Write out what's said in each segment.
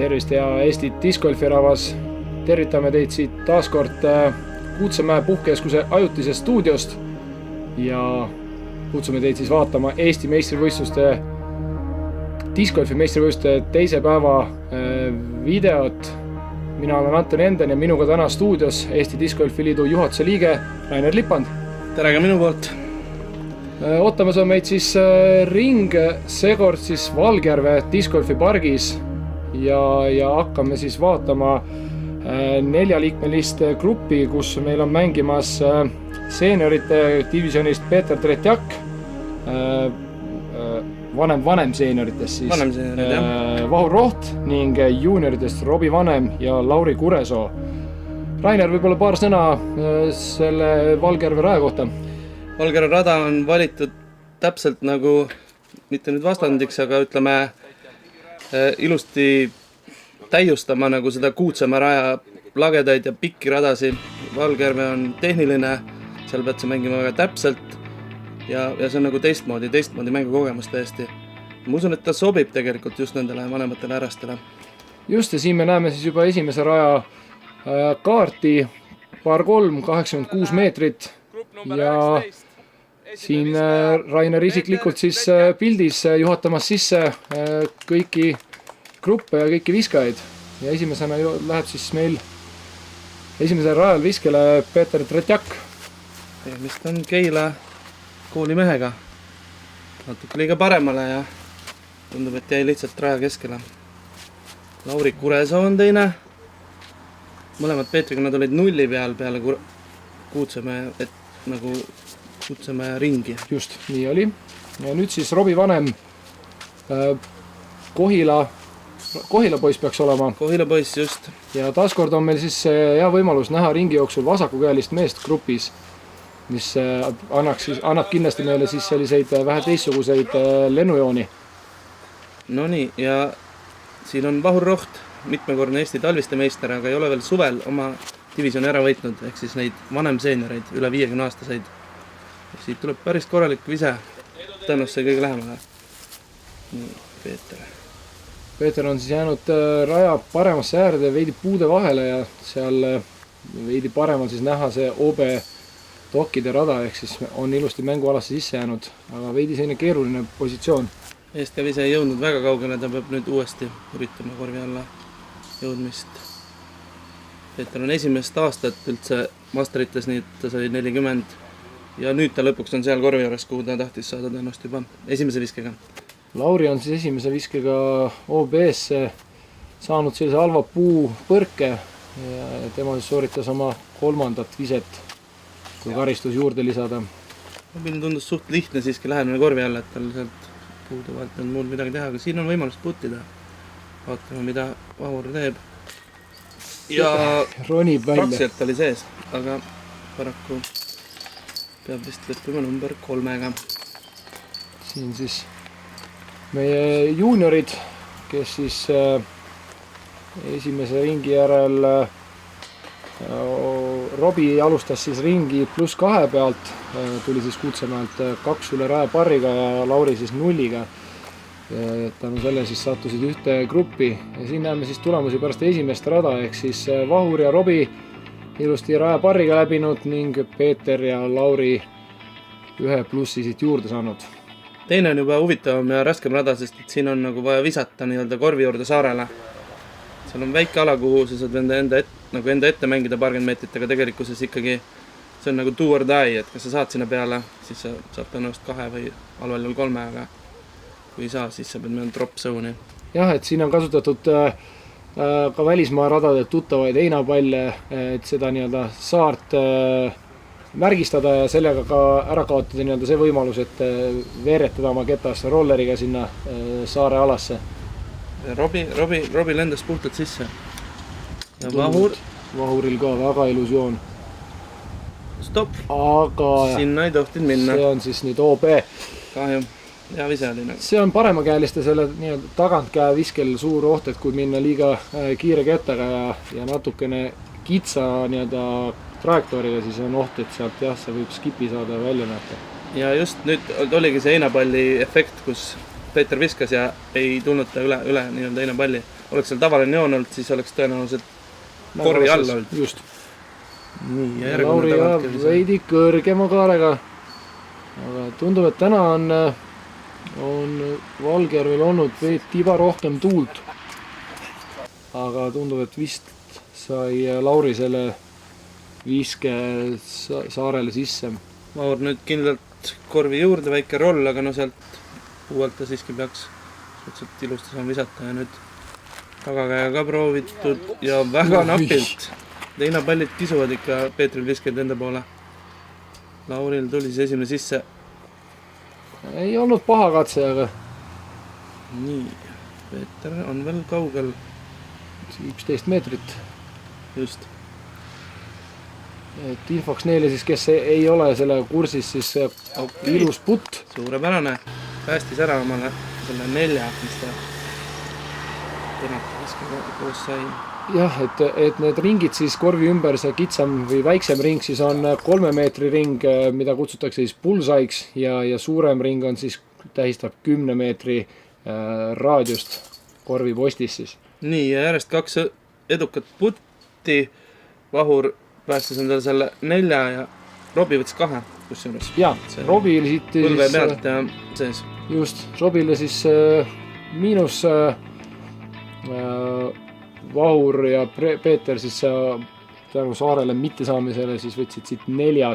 Tervist ja Eesti Discgolfi rahvas. Tervitame teid siit taaskord Kuutsemäe puhkeskuse ajutisest stuudiost ja kutsume teid siis vaatama Eesti meistrivõistluste, Discgolfi meistrivõistluste teise päeva videot. Mina olen Anton Enden ja minuga täna stuudios Eesti Discgolfi Liidu juhatuse liige Rainer Lippand. Tere ka minu poolt. Ottamas on meid siis ring, seekord siis Valgjärve Discgolfi pargis ja hakkame siis vaatama 4-liikmelist gruppi, kus meil on mängimas seeniorite divisionist Peeter Tretjak, vanem seenioritest siis Vahur Roht ning juunioritest Robi Vanem ja Lauri Kuresoo. Rainer, võib-olla paar sõna selle Valgjärve raja kohta. Valgjärve rada on valitud täpselt nagu, mitte nüüd vastandiks, aga ütleme ilusti täiustama nagu seda Kuutsemäe raja lagedaid ja pikki radasi. Valgjärve on tehniline, seal pead sa mängima väga täpselt ja see on nagu teistmoodi mängukogemus täiesti. Ma usun, et ta sobib tegelikult just nendele vanematele härrastele. Just, ja siin me näeme siis juba esimese raja kaarti, par 3, 86 meetrit ja siin Rainer isiklikult siis pildis juhatamas sisse kõiki gruppe ja kõiki viskajaid ja esimesena läheb siis meil esimesel rajal viskele Peeter Tretjak. Tegemist on Keila koolimehega, natuke liiga paremale ja tundub, et jäi lihtsalt raja keskele. Lauri Kuresoo on teine, mõlemad Peetriga nad olid nulli peale Kuutsemäe, et nagu Kuutsemäe ringi. Just, nii oli. Ja nüüd siis Robi Vanem, Kohila poiss peaks olema. Kohila poiss, just. Ja taaskord on meil siis hea võimalus näha ringi jooksul vasakukäelist meest grupis, mis annab kindlasti meile siis selliseid vähe teistsuguseid lennujooni. No nii, ja siin on Vahur Roht, mitmekordne Eesti talviste meister, aga ei ole veel suvel oma divisioni ära võitnud, ehk siis neid vanem seenioreid, üle 50 aastaseid. Siit tuleb päris korralik vise, tõenäoliselt see kõige lähemale. Nii, Peeter. Peeter on siis jäänud raja paremasse äärde veidi puude vahele ja seal veidi paremal siis näha see OB dokkide rada, ehk siis on ilusti mängualasse sisse jäänud, aga veidi selline keeruline positsioon. Eestkavise ei jõudnud väga kaugele, ta peab nüüd uuesti üritama korvi alla jõudmist. Peeter on esimest aastat üldse masterites, nii et ta sai 40 ja nüüd ta lõpuks on seal korvi juures, kuhu ta tahtis saada tõenäoliselt juba esimese viskega. Lauri on siis esimese viskega OB-sse saanud sellise halva puu põrke ja tema siis sooritas oma 3. viset, kui karistus juurde lisada. Robil tundus suht lihtne siiski lähemine korvi alla, et tal sealt puude vahelt on muud midagi teha, aga siin on võimalus puttida. Vaatame, mida Vahur teeb. Ja ronib välja. Praktiliselt oli sees, aga paraku peab vist lõppima number 3-ga. Siin siis meie juuniorid, kes siis esimese ringi järel Robi alustas siis ringi +2 pealt, tuli siis Kuutsemäelt 2 üle raja parriga ja Lauri siis nulliga. Tänu selle siis sattusid ühte gruppi ja siin näeme siis tulemusi pärast esimest rada, ehk siis Vahur ja Robi ilusti raja parriga läbinud ning Peeter ja Lauri 1+ siit juurde saanud. Teine on juba huvitavam ja raskem rada, sest et siin on nagu vaja visata nii-öelda korvi juurde saarele. Seal on väike ala, kuhu sa saad enda ette mängida 20 meetrit, aga tegelikkuses ikkagi see on nagu do or die, et kas sa saad sinna peale, siis sa saad tõenäoliselt 2 või halval juhul 3, aga kui ei saa, siis sa pead meil drop zone'i. Jah, et siin on kasutatud ka välismaa radadelt tuttavaid heinapalle, et seda nii-öelda saart märgistada ja sellega ka ära kaotada nii-öelda see võimalus, et veeretada oma ketas rolleriga sinna saare alasse. Robi lendas puhtalt sisse. Ja Vahuril ka väga ilus joon. Stop! Aga sinna ei tohtinud minna. See on siis nüüd OB. Kahju. Ja vise oli nagu. See on paremakäeliste selle nii-öelda tagantkäe viskel suur oht, et kui minna liiga kiire kettaga ja natukene kitsa nii-öelda trajektooriga, siis on oht, et sealt jah, see võib skipi saada ja välja nähta. Ja just nüüd oligi see heinapalli efekt, kus Peeter viskas ja ei tulnud ta üle nii-öelda heinapalli. oleks seal tavaline joon olnud, siis oleks tõenäoliselt korvi all olnud. Just. Nii, ja Lauri ka veidi kõrgema kaarega. Aga tundub, et täna on Valgjärvel olnud tiba rohkem tuult. Aga tundub, et vist sai Lauri selle viske saarele sisse. Vahur nüüd kindlalt korvi juurde, väike roll, aga no sealt puualt ta siiski peaks suhteliselt ilusti saama visata ja nüüd tagakäega ka proovitud ja väga napilt. Leinapallid kisuvad ikka Peetril viskeid enda poole. Lauril tuli siis esimene sisse. Ei olnud paha katse, aga... Nii, Peeter on veel kaugel. 11 meetrit. Just. Et infoks neile siis, kes ei ole selle kursis, siis ilus putt. Suurepärane. Päästis ära omale selle 4, mis ta koos sai. Jah, et need ringid siis korvi ümber, see kitsam või väiksem ring siis on 3 meetri ring, mida kutsutakse siis bullseye'ks ja suurem ring on siis, tähistab 10 meetri raadiust korvi postis siis. Nii, ja järjest 2 edukat putti. Vahur päästis endale selle 4 ja Robi võttis 2 kusjuures. Jaa, Robil siit põlve pealt ja sees. Just, Robile siis miinus Vahur ja Peeter siis tänu saarele mittesaamisele siis võtsid siit 4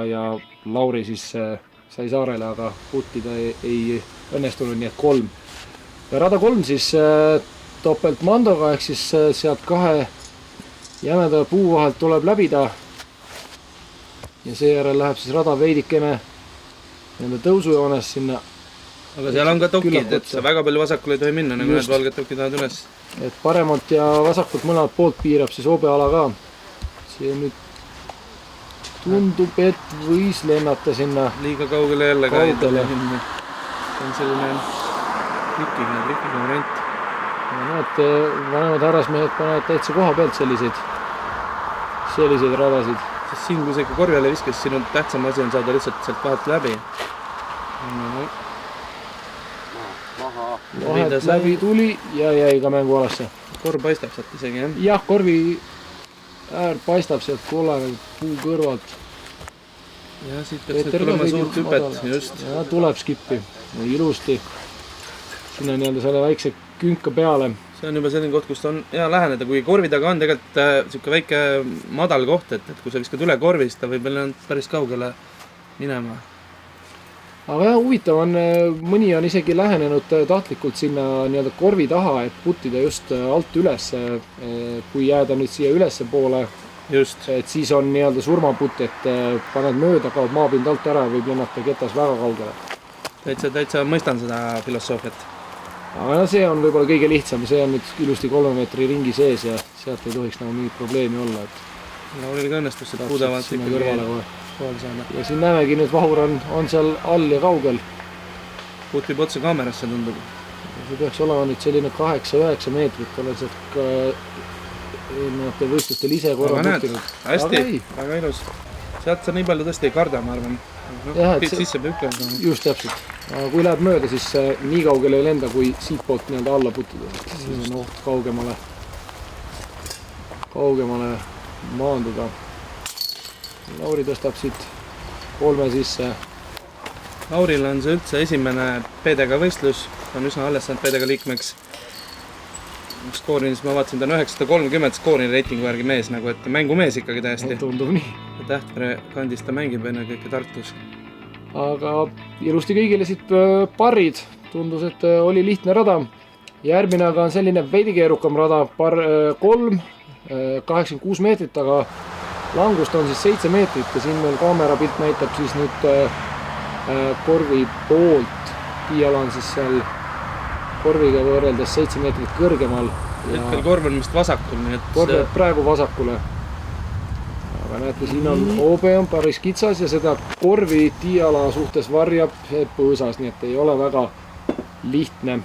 ja Lauri siis sai saarele, aga puttida ei õnnestunud, nii et 3. Ja rada 3 siis topelt mandoga, ehk siis sealt 2 jämeda puu vahelt tuleb läbida ja seejärel läheb siis rada veidikene nende tõusujoones sinna. Aga seal on ka tokid, et sa väga palju vasakule ei tohi minna, nagu need valged tokid tahavad üles. Et paremalt ja vasakult mõlemad poolt piirab siis hoobeala ka. See nüüd tundub, et võis lennata sinna. Liiga kaugele jälle ka ei tohi minna. See on selline trikiga variant. Näed, vanemad härrasmehed panevad täitsa koha pealt selliseid radasid. Sest siin, kui sa ikka korvi alla viskes, sinu tähtsam asi on saada lihtsalt sealt vahelt läbi. No. Vahelt läbi tuli ja jäi ka mängualasse. Korv paistab sealt isegi, jah? Jah, korvi äär paistab sealt kollane puu kõrvalt. Ja siit peaks nüüd tulema suurt hüpet, just. Ja tuleb skippi, ilusti. Sinna nii-öelda selle väikse künka peale. See on juba selline koht, kus on hea läheneda, kui korvi taga on tegelikult siuke väike madal koht, et kui sa viskad üle korvist, ta võib veel päris kaugele minema. Aga jah, huvitav on, mõni on isegi lähenenud tahtlikult sinna nii-öelda korvi taha, et puttida just alt üles, kui jääda nüüd siia ülesse poole, just. Et siis on nii-öelda surmaputt, et paned mööda, kaob maapind alt ära, võib lennata ketas väga kaugele. Täitsa mõistan seda filosoofiat. Aga see on võib-olla kõige lihtsam, see on nüüd ilusti 3 meetri ringi sees ja sealt ei tohiks nagu mingit probleemi olla. Lauril ka õnnestus seda puudavalt ikkagi pool saada. Ja siin näemegi nüüd Vahur on seal all ja kaugel. Putt viib otse kaamerasse, tundub. See peaks olema nüüd selline 8-9 meetrit, olen sealt eelnevate võistlustel ise korra puttinud. Hästi, väga ilus. Sealt sa nii palju tõesti ei karda, ma arvan. Sisse pükled. Just täpselt. Aga kui läheb mööda, siis nii kaugele ei lenda, kui siit poolt nii-öelda alla puttida. Siis on oht kaugemale maanduda. Lauri tõstab siit 3 sisse. Lauril on see üldse esimene PDG võistlus. Ta on üsna alles saanud PDG liikmeks. Skoorinis ma vaatasin, ta on 930 skoorin reitingu järgi mees, nagu et mängumees ikkagi täiesti. Tundub nii. Tähtvere kandis ta mängib enne kõike Tartus. Aga ilusti kõigile siit parrid. Tundus, et oli lihtne rada. Järgmine aga on selline veidi keerukam rada. Par 3, 86 meetrit, aga langust on siis 7 meetrit ja siin meil kaamerapilt näitab siis nüüd korvi poolt. Tiiala on siis seal korviga võrreldes 7 meetrit kõrgemal. Hetkel korv on vist vasakul, nii et... Korv on praegu vasakule. Aga näete, siin on OB on päris kitsas ja seda korvi tiiala suhtes varjab põõsas, nii et ei ole väga lihtne.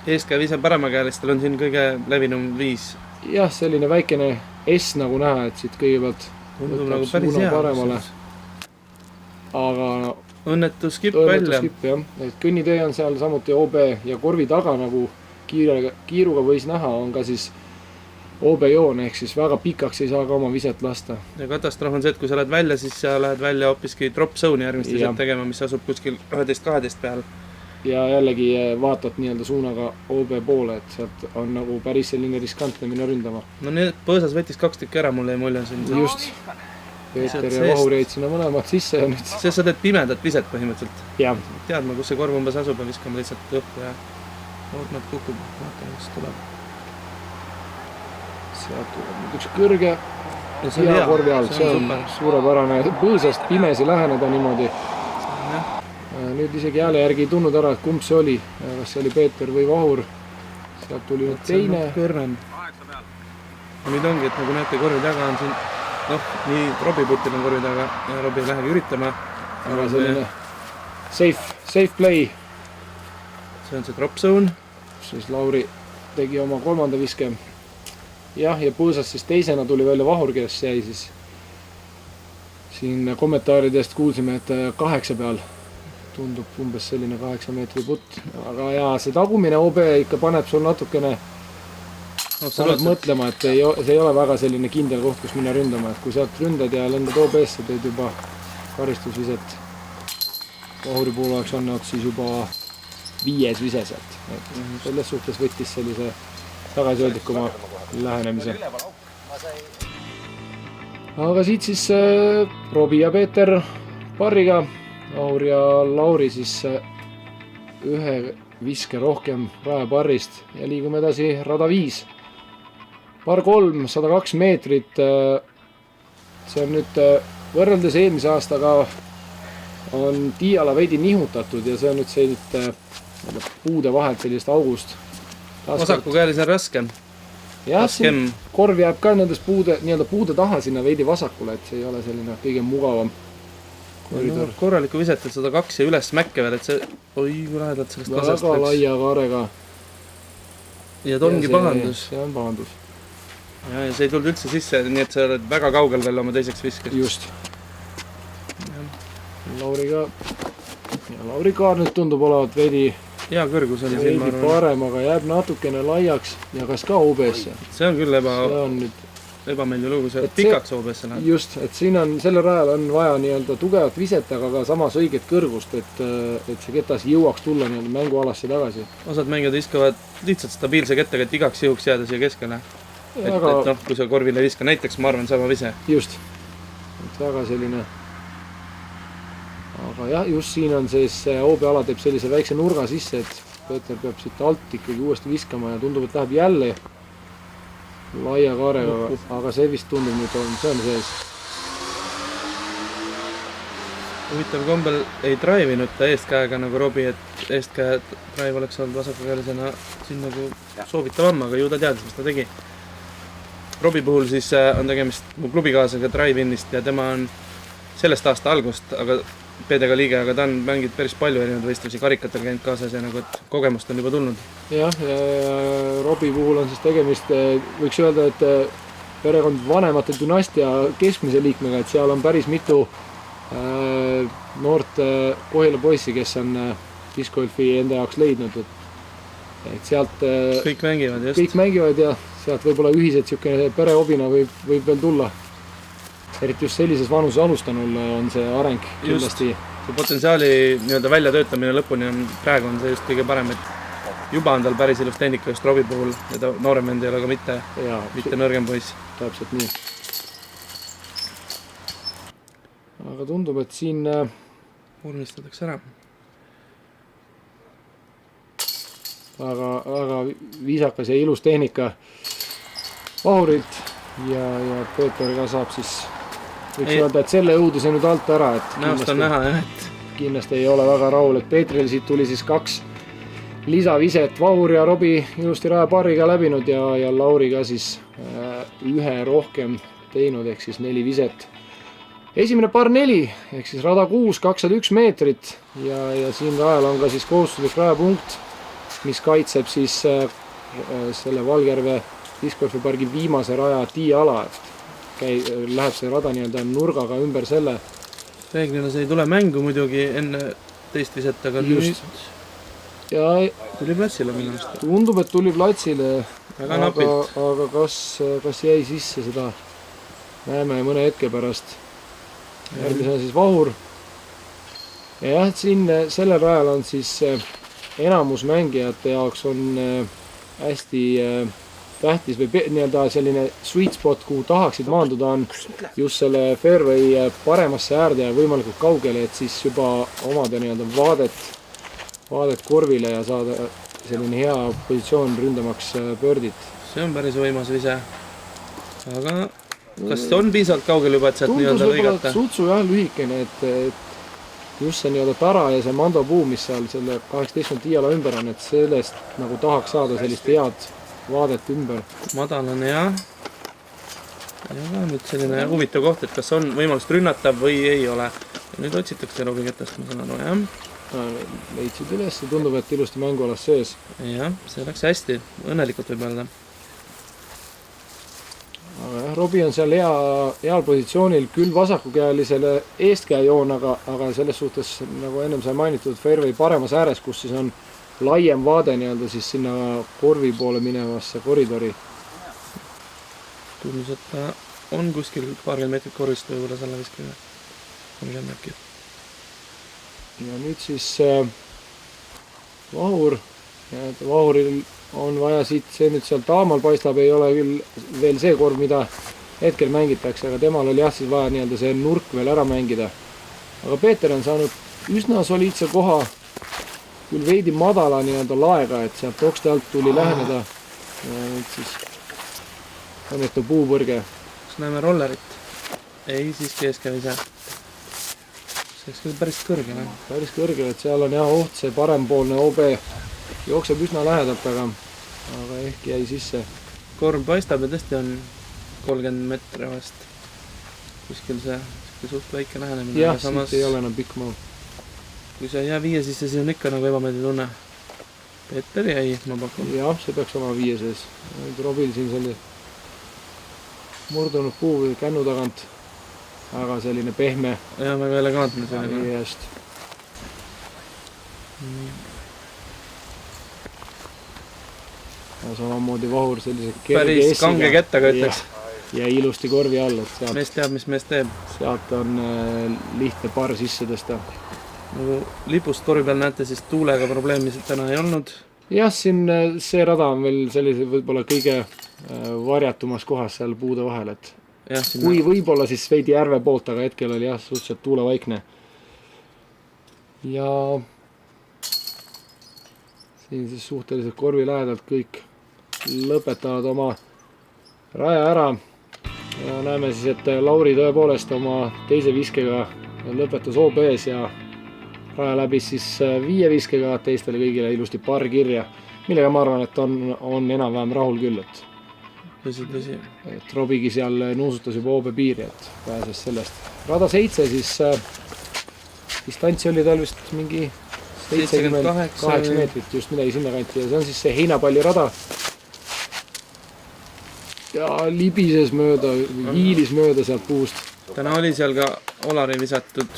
Eeskäev ise paremakäelistel on siin kõige levinum 5. Jah, selline väikene S nagu näha, et siit kõigepealt tundub nagu päris hea. Paremale. Aga õnnetus skip välja. Jah. Et kõnnitee on seal samuti OB ja korvi taga nagu kiiruga võis näha, on ka siis OB-joon, ehk siis väga pikaks ei saa ka oma viset lasta. Ja katastroof on see, et kui sa lähed välja, siis sa lähed välja hoopiski drop zone'i järgmist viset tegema, mis asub kuskil 11-12 peal. Ja jällegi vaatad nii-öelda suunaga OB poole, et sealt on nagu päris selline riskantne minna ründama. No nii, põõsas võttis 2 tükki ära, mulle ei mulje siin. Just. Peeter ja Vahur jäid sinna mõlemad sisse ja nüüd... See sa teed pimedat viset põhimõtteliselt. Jah. Teadma, kus see korv umbes asub ja viskama lihtsalt õhku ja ootmad kukub. Vaata, mis tuleb. Sealt tuleb nüüd üks kõrge ja korvi all. See on suurepärane põõsast pimesi läheneda niimoodi. Nüüd isegi hääle järgi ei tundnud ära, et kumb see oli. Kas see oli Peeter või Vahur. Sealt tuli nüüd teine. Kõrnem. Nüüd ongi, et nagu näete, korvi taga on siin nii Robi putil on korvi taga ja Robi ei lähegi üritama. Aga selline safe play. See on see drop zone. Siis Lauri tegi oma 3. viske. Jah, ja põõsast siis teisena tuli välja Vahur, kes jäi siis siin kommentaaridest kuulsime, et 8 peal tundub umbes selline 8 meetri putt. Aga jaa, see tagumine OB ikka paneb sul natukene mõtlema, et see ei ole väga selline kindel koht, kus minna ründama. Et kui sealt ründad ja lendad OB-sse, teed juba karistusviset. Vahuri puhul oleks olnud siis juba 5. vise sealt. Selles suhtes võttis sellise tagasihoidlikuma lähenemise. Aga siit siis Robi ja Peeter parriga, Vahur ja Lauri siis ühe viske rohkem rajaparrist ja liigume edasi rada 5. Par 3, 102 meetrit. See on nüüd võrreldes eelmise aastaga on tiiala veidi nihutatud ja see on nüüd selliselt puude vahelt sellist august. Vasakukäelis on raskem. Jah, siin korv jääb ka nendes puude taha sinna veidi vasakule, et see ei ole selline kõige mugavam koridor. Korraliku visetel 102 ja üles mäkke veel, et see kui lähedalt sellest vasast väga laia kaarega. Ja ta ongi pahandus. See on pahandus. Ja see ei tulnud üldse sisse, nii et sa oled väga kaugel veel oma teiseks viskest. Just. Lauri kaar nüüd tundub olevat veidi kõrgus oli siin, ma arvan. Parem, aga jääb natukene laiaks ja kas ka OB-sse. See on küll ebameeldiv lugu, see pikaks OB-sse läheb. Just, et siin on, selle rajal on vaja nii-öelda tugevat viset, aga ka samas õiget kõrgust, et see ketas jõuaks tulla nii-öelda mängualasse tagasi. Osad mängijad viskavad lihtsalt stabiilse kettaga, et igaks juhuks jääda siia keskele. Et kui sa korvile viska, näiteks ma arvan sama vise. Just, et väga selline. Aga jah, just siin on siis OB-ala teeb sellise väikse nurga sisse, et Peeter peab siit alt ikkagi uuesti viskama ja tundub, et läheb jälle laia kaarega, aga see vist tundub nüüd on, see on sees. Huvitav kombel ei drive'inud ta eestkäega nagu Robi, et eestkäe drive oleks olnud vasakukäelisena siin nagu soovitavam, aga ju ta teadis, mis ta tegi. Robi puhul siis on tegemist mu klubikaasaga drive-inist ja tema on sellest aasta algust, aga PDK liige, aga ta on mänginud päris palju erinevad võistlusi karikatel käinud kaasas ja nagu, et kogemust on juba tulnud. Jah, ja Robi puhul on siis tegemist, võiks öelda, et perekond vanemate dünastia keskmise liikmega, et seal on päris mitu noort Kohila poissi, kes on discgolfi enda jaoks leidnud. Et sealt kõik mängivad, just. Kõik mängivad ja sealt võib-olla ühiselt siukene perehobina võib veel tulla. Eriti just sellises vanuses alustanul on see areng kindlasti. See potentsiaali nii-öelda väljatöötamine lõpuni on, praegu on see just kõige parem, et juba on tal päris ilus tehnika just Robi puhul ja ta noorem end ei ole ka mitte nõrgem poiss. Täpselt nii. Aga tundub, et siin vormistatakse ära. Väga viisakas ja ilus tehnika Vahurilt ja Peeter ka saab siis võiks öelda, et selle õuduse nüüd alt ära, et näost on näha, et kindlasti ei ole väga rahul, et Peetril siit tuli siis 2 lisaviset, Vahur ja Robi ilusti rajaparriga läbinud ja Lauri ka siis ühe rohkem teinud, ehk siis 4 viset. Esimene par 4, ehk siis rada 6, 201 meetrit ja siin rajal on ka siis kohustuslik rajapunkt, mis kaitseb siis selle Valgjärve discgolfipargi viimase raja tiiala, et läheb see rada nii-öelda nurgaga ümber selle. Reeglina see ei tule mängu muidugi enne teist viset, aga just. ja tuli platsile minu arust. tundub, et tuli platsile, Väga napilt. aga kas jäi sisse, seda näeme mõne hetke pärast. Järgmisena siis Vahur. Ja jah, et siin sellel rajal on siis enamus mängijate jaoks on hästi tähtis või nii-öelda selline sweet spot, kuhu tahaksid maanduda, on just selle fairway paremasse äärde ja võimalikult kaugele, et siis juba omada nii-öelda vaadet korvile ja saada selline hea positsioon ründamaks birdit. See on päris võimas vise. Aga kas on piisavalt kaugel juba, et sealt tundus nii-öelda võib-olla lõigata? sutsu jah lühikene, et just see nii-öelda tara ja see mandopuu, mis seal selle 18 tiiala ümber on, et sellest nagu tahaks saada sellist head vaadet ümber. Madal on jah. Ja ka nüüd selline huvitav koht, et kas on võimalust rünnata või ei ole. Ja nüüd otsitakse Robi kätest, ma saan aru, jah. Leidsid üles ja tundub, et ilusti mängualas sees. Jah, see läks hästi. Õnnelikult võib öelda. Aga jah, Robi on seal heal positsioonil, küll vasakukäelisele eestkäejoon, aga selles suhtes, nagu ennem sai mainitud, fairway paremas ääres, kus siis on laiem vaade nii-öelda siis sinna korvi poole minevasse koridori. Tundus, et ta on kuskil paarkümmend meetrit korvist võib-olla selle viskega. On lemmärki. Ja nüüd siis Vahur. Ja Vahuril on vaja siit, see nüüd seal taamal paistab, ei ole küll veel see korv, mida hetkel mängitakse, aga temal oli jah siis vaja nii-öelda see nurk veel ära mängida. Aga Peeter on saanud üsna soliidse koha, küll veidi madala nii-öelda laega, et sealt okste alt tuli läheneda. Ja nüüd siis õnnetu puupõrge. Kas näeme rollerit? Ei, siiski eeskäe ise. See oleks küll päris kõrgel. Päris kõrgel, et seal on jah oht, see parempoolne OB jookseb üsna lähedalt, aga ehk jäi sisse. Korv paistab ja tõesti on 30 meetri vast. Kuskil see suht väike lähenemine. Jah, siit ei ole enam pikk maa. Kui sa ei jää viie sisse, siis on ikka nagu ebameeldiv tunne. Peeter jäi, ma pakun. Jah, see peaks oma viie sees. Nüüd Robil siin selline murdunud puu või kännu tagant. Väga selline pehme. Ja väga elegantne selline. Just. Ja samamoodi Vahur sellise päris kange kettaga ütleks. Ja ilusti korvi all, et sealt, mees teab, mis mees teeb. Sealt on lihtne par sisse tõsta. Nagu lipust korvi peal näete, siis tuulega probleemi täna ei olnud. Jah, siin see rada on veel sellise võib-olla kõige varjatumas kohas seal puude vahel, et jah, sinna... kui võib-olla siis veidi järve poolt, aga hetkel oli jah, suhteliselt tuulevaikne. Ja siin siis suhteliselt korvi lähedalt kõik lõpetavad oma raja ära. Ja näeme siis, et Lauri tõepoolest oma teise viskega lõpetas OB-s ja raja läbis siis viie viskega teistele kõigile ilusti par kirja, millega ma arvan, et on enam-vähem rahul küll, Tõsi. Et Robigi seal nuusutas juba OB piiri, et pääses sellest. Rada 7 siis distantsi oli tal vist mingi 78 meetrit, just midagi sinna kanti ja see on siis see heinapalli rada. Ja libises mööda, hiilis mööda sealt puust. Täna oli seal ka Olari visatud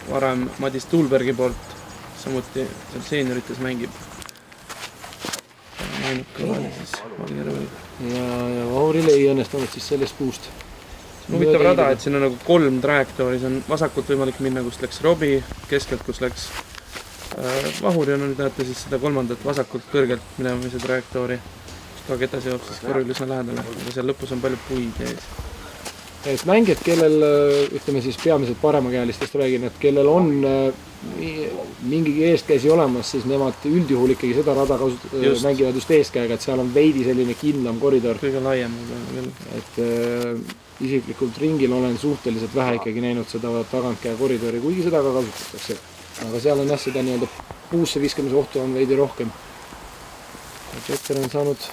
varem Madis Tuulbergi poolt, samuti seal seeniorites mängib. Ainuke oli siis Valgervel. Ja Vauril ei õnnestunud siis sellest puust. Huvitav rada, et siin on nagu 3 trajektoori, see on vasakult võimalik minna, kust läks Robi, keskelt, kus läks Vahur ja nüüd näete siis seda kolmandat vasakult kõrgelt minemise trajektoori, kus ka edasi joob siis korvil üsna lähedale, aga seal lõpus on palju puid ees. Et mängijad, kellel, ütleme siis peamiselt paremakäelistest räägin, et kellel on mingi eestkäisi olemas, siis nemad üldjuhul ikkagi seda rada mängivad just eeskäega, et seal on veidi selline kindlam koridor. Kõige laiem küll. Et isiklikult ringil olen suhteliselt vähe ikkagi näinud seda tagantkäe koridori, kuigi seda ka kasutatakse. Aga seal on jah seda nii-öelda puusse viskamise ohtu on veidi rohkem. Peeter on saanud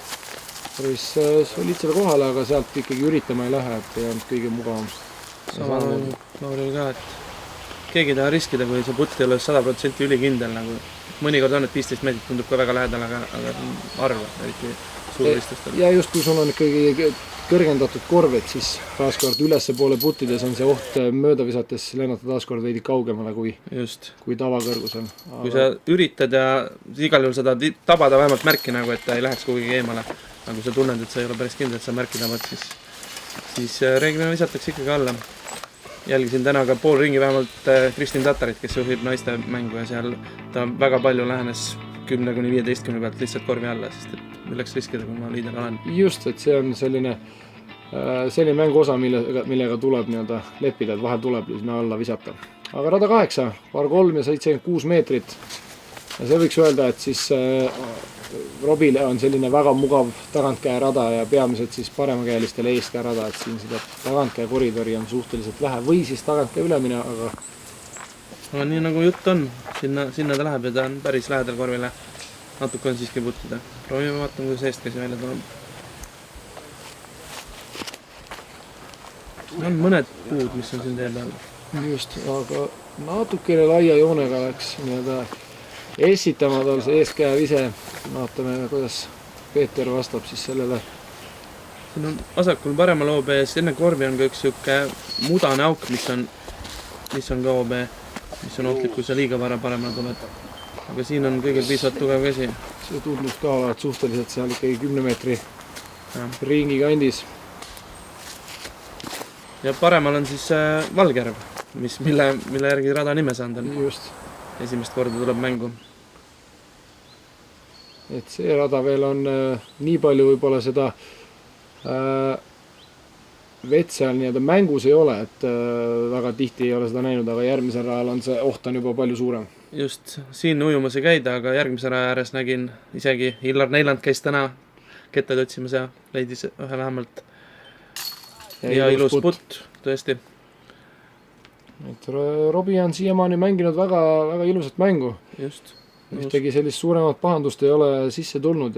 päris soliidsele kohale, aga sealt ikkagi üritama ei lähe, et ei olnud kõige mugavamust. Sama Lauril ka, et keegi ei taha riskida, kui see putt ei ole 100% ülikindel. Nagu mõnikord on, et 15 meetrit tundub ka väga lähedal, aga arv, eriti suurvõistlustel. Ja just kui sul on ikkagi kõrgendatud korvet, siis taaskord ülesse poole puttides on see oht mööda visates lennata taaskord veidi kaugemale kui tavakõrgusel. Kui sa üritad ja igal juhul sa tahad tabada vähemalt märki nagu, et ta ei läheks kuhugi eemale. Nagu sa tunned, et sa ei ole päris kindel, et sa märki tabad, siis reeglina visatakse ikkagi alla. Jälgisin täna ka pool ringi vähemalt Kristin Tatarit, kes juhib naiste mängu ja seal ta väga palju lähenes 10-15 pealt lihtsalt korvi alla, sest et milleks riskida, kui ma liider olen. Just, et see on selline mängu osa, millega tuleb leppida, et vahel tuleb sinna alla visata. Aga rada 8, par 3 ja 76 meetrit. Ja see võiks öelda, et siis Robile on selline väga mugav tagantkäe rada ja peamiselt siis paremakäelistele eestkäe rada, et siin seda tagantkäe koridori on suhteliselt vähe või siis tagantkäe ülemine, aga nii nagu jutt on, sinna ta läheb ja ta on päris lähedal korvile. Natuke on siiski puttida. Proovime vaatama, kuidas eestkäsi välja tuleb. On mõned puud, mis on siin tee peal. Just, aga natukene laia joonega läks essitama tal see eeskäe vise. Vaatame, kuidas Peeter vastab siis sellele. Siin on vasakul paremal OB ees, enne korvi on ka üks siuke mudane auk, mis on ka OB, mis on ohtlik, kui sa liiga vara paremale tuled. Aga siin on kõigil piisavalt tugev käsi. See tundus ka olevat suhteliselt seal ikkagi 10 meetri ringi kandis. Ja paremal on siis Valgjärv, mille järgi rada nime saanud on. Just. Esimest korda tuleb mängu. Et see rada veel on nii palju võib-olla seda vett seal mängus ei ole, et väga tihti ei ole seda näinud, aga järgmisel rajal on see oht on juba palju suurem. Just, siin ujumas ei käida, aga järgmise raja ääres nägin isegi Illar Neiland käis täna kettaid otsimas ja leidis ühe vähemalt. Ja ilus putt, tõesti. Et Robi on siiamaani mänginud väga, väga ilusat mängu. Just. Ühtegi sellist suuremat pahandust ei ole sisse tulnud.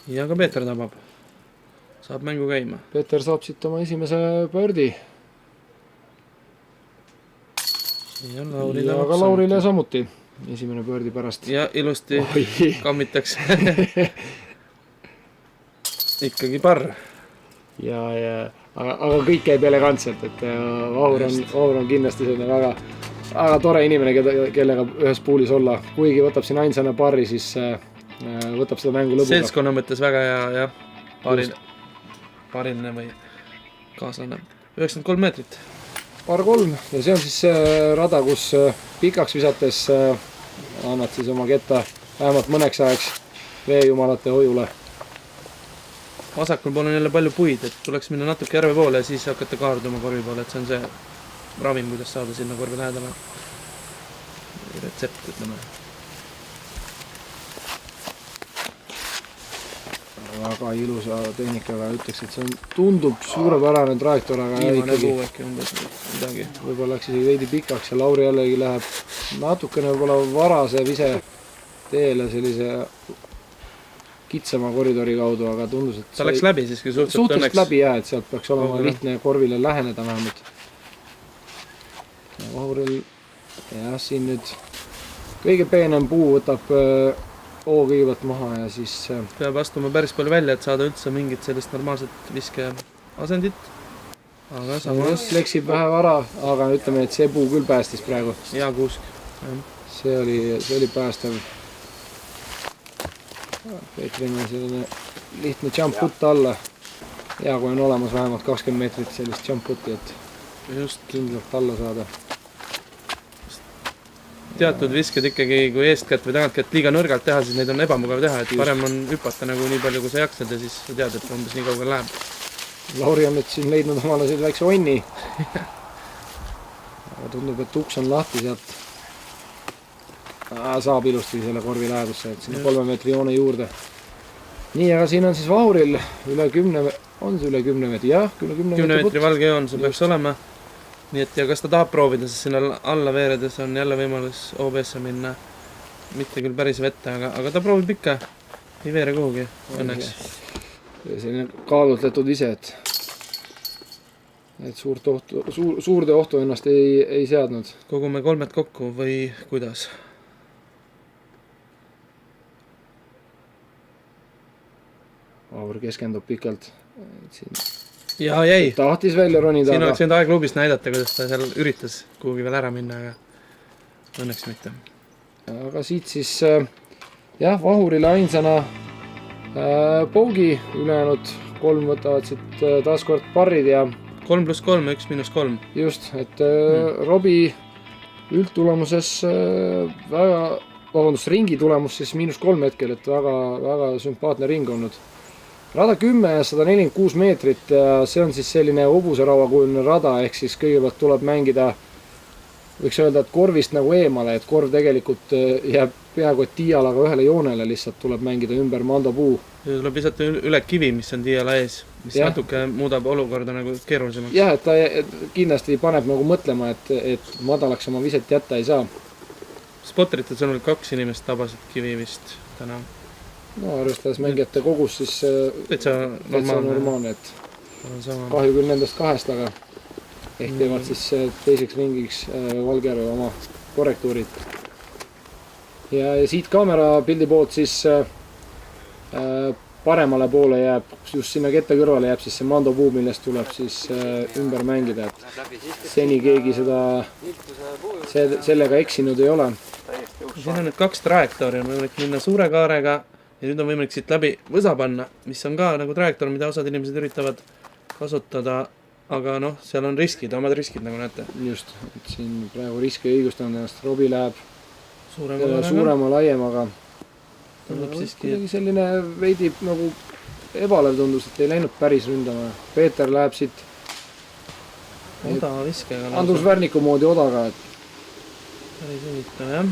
Ja ka Peeter tabab. Saab mängu käima. Peeter saab siit oma esimese pördi. Ja ka Laurile samuti esimene pördi pärast. Ja ilusti kammitakse. Ikkagi parr. Aga kõik käib elegantselt, et Vahur on kindlasti selline väga tore inimene, kellega ühes puulis olla. Kuigi võtab siin ainsana parri, siis võtab seda mängu lõbuga. Seltskonna mõttes väga hea pariline või kaaslane. 93 meetrit. Par 3 ja see on siis rada, kus pikaks visates annad siis oma ketta vähemalt mõneks ajaks veejumalate hojule. Vasakul pool on jälle palju puid, et tuleks minna natuke järve poole ja siis hakata kaarduma korvi poole, et see on see ravim, kuidas saada sinna korvi lähedale. Retsept, ütleme. Väga ilusa tehnikaga ütleks, et see tundub suurepärane trajektoor, aga viimane puu äkki umbes midagi. Võib-olla läks isegi veidi pikaks ja Lauri jällegi läheb natukene võib-olla varase vise teele sellise kitsama koridori kaudu, aga tundus, et ta läks läbi siiski suhteliselt läbi jah, et sealt peaks olema lihtne korvile läheneda vähemalt. Vahuril jah, siin nüüd kõige peenem puu võtab kõigepealt maha ja siis peab astuma päris palju välja, et saada üldse mingit sellist normaalset viske asendit. Aga samas leksib vähe vara, aga ütleme, et see puu küll päästis praegu. Hea kuusk. See oli päästav. Peetril on selline lihtne jump putt alla. Ja kui on olemas vähemalt 20 meetrit sellist jump putti, et just kindlalt alla saada. Teatud visked ikkagi, kui eestkätt või tagantkätt liiga nõrgalt teha, siis neid on ebamugav teha, et parem on hüpata nagu nii palju, kui sa jaksad ja siis sa tead, et umbes nii kaugel läheb. Lauri on nüüd siin leidnud omale selle väikse onni. Aga tundub, et uks on lahti sealt. Saab ilusti selle korvi lähedusse, et sinna 3 meetri joone juurde. Nii, aga siin on siis Vahuril üle 10, on see üle 10 meetri? Jah, üle 10 meetri valge joon, see peaks olema. Nii et ja kas ta tahab proovida, sest sinna alla veeredes on jälle võimalus OB-sse minna. Mitte küll päris vette, aga ta proovib ikka. Ei veere kuhugi, õnneks. Selline kaalutletud ise, et suurde ohtu ennast ei seadnud. Kogume 3 kokku või kuidas? Vahur keskendub pikalt. Siin ja jäi. tahtis välja ronida. Siin oleks võinud aegluubist näidata, kuidas ta seal üritas kuhugi veel ära minna, aga õnneks mitte. Aga siit siis jah, Vahurile ainsana Pougi, ülejäänud 3 võtavad siit taaskord parrid ja 3+3 ja 1-3. just, et Robbie üldtulemuses ringi tulemus siis -3 hetkel, et väga sümpaatne ring olnud. Rada 10 ja 146 meetrit ja see on siis selline hobuseraua kujuline rada, ehk siis kõigepealt tuleb mängida, võiks öelda, et korvist nagu eemale, et korv tegelikult jääb peaaegu et tiialaga ühele joonele, lihtsalt tuleb mängida ümber mandopuu. Tuleb visata üle kivi, mis on tiiala ees, mis natuke muudab olukorda nagu keerulisemaks. Jah, et ta kindlasti paneb nagu mõtlema, et madalaks oma viset jätta ei saa. Spotterite sõnul 2 inimest tabasid kivi vist täna. No arvestades mängijate kogus, siis täitsa normaalne, et kahju küll nendest 2, aga ehk teevad siis teiseks ringiks Valgjärve oma korrektuurid. Ja siit kaamera pildi poolt siis paremale poole jääb, just sinna kette kõrvale jääb siis see mandopuu, millest tuleb siis ümber mängida, et seni keegi sellega eksinud ei ole. Siin on nüüd 2 trajektoori, on võimalik minna suure kaarega ja nüüd on võimalik siit läbi võsa panna, mis on ka nagu trajektoor, mida osad inimesed üritavad kasutada, aga noh, seal on riskid, omad riskid, nagu näete. Just, et siin praegu riski ei õigustanud ennast, Robbie läheb suurema laiemaga. Tundub siiski, kuidagi selline veidi nagu ebalev tundus, et ei läinud päris ründama. Peeter läheb siit oda viskega. Andrus Värniku moodi odaga, et päris huvitav, jah.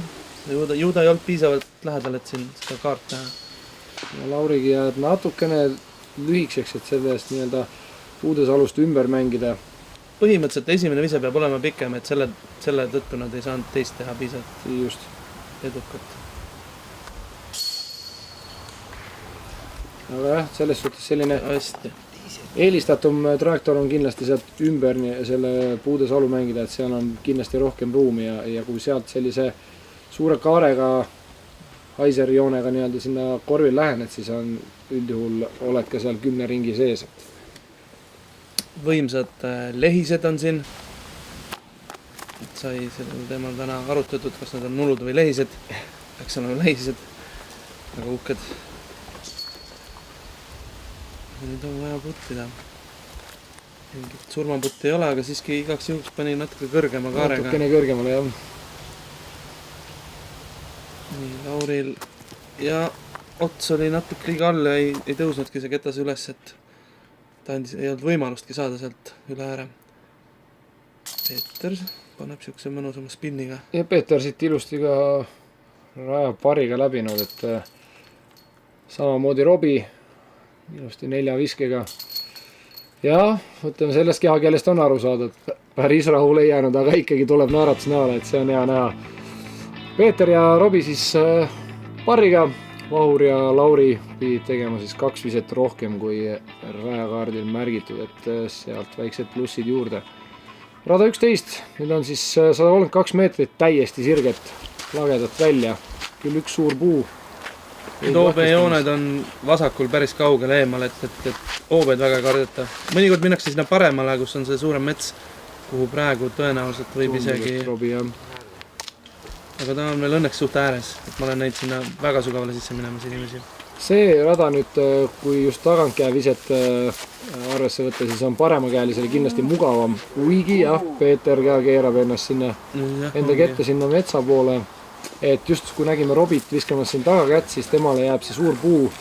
Juuda ei olnud piisavalt lähedal, et siin seda kaart teha. Ja Laurigi jääb natukene lühikseks, et selle eest nii-öelda Puudesalust ümber mängida. Põhimõtteliselt esimene vise peab olema pikem, et selle tõttu nad ei saanud teist teha piisavalt just edukat. Aga jah, selles suhtes selline hästi eelistatum trajektoor on kindlasti sealt ümber selle Puudesalu mängida, et seal on kindlasti rohkem ruumi ja kui sealt sellise suure kaarega Haiseri joonega nii-öelda sinna korvil lähened, siis on üldjuhul oled ka seal 10 ringi sees. Võimsad lehised on siin. Sai sellel teemal täna arutatud, kas need on nulud või lehised. Eks on lehised, väga uhked. Nüüd on vaja puttida. Mingit surmaputti ei ole, aga siiski igaks juhuks pani natuke kõrgema kaarega. Natukene kõrgemale, jah. Nii, Lauril ja ots oli natuke liiga all ja ei tõusnudki see ketas üles, et ta ei olnud võimalustki saada sealt üle ääre. Peeter paneb siukse mõnusama spinniga. Ja Peeter siit ilusti ka raja pariga läbinud, et samamoodi Robbie ilusti 4 viskega. Ja võtame sellest kehakeelest on aru saada, et päris rahule ei jäänud, aga ikkagi tuleb naeratus näole, et see on hea näha. Peeter ja Robbie siis pariga, Vahur ja Lauri pidid tegema siis 2 viset rohkem kui rajakaardil märgitud, et sealt väiksed plussid juurde. Rada 11, nüüd on siis 132 meetrit täiesti sirget lagedat välja, küll üks suur puu. Oobejooned on vasakul päris kaugel eemal, et oobeid väga ei kardeta. Mõnikord minnakse sinna paremale, kus on see suurem mets, kuhu praegu tõenäoliselt võib isegi... Aga ta on veel õnneks suht ääres, et ma olen näinud sinna väga sügavale sisse minemas inimesi. See rada nüüd, kui just tagantkäe viset arvesse võtta, siis on paremakäelisele kindlasti mugavam. Kuigi jah, Peeter ka keerab ennast sinna enda kette sinna metsa poole. Et just kui nägime Robit viskamas siin taga kätt, siis temale jääb see suur puu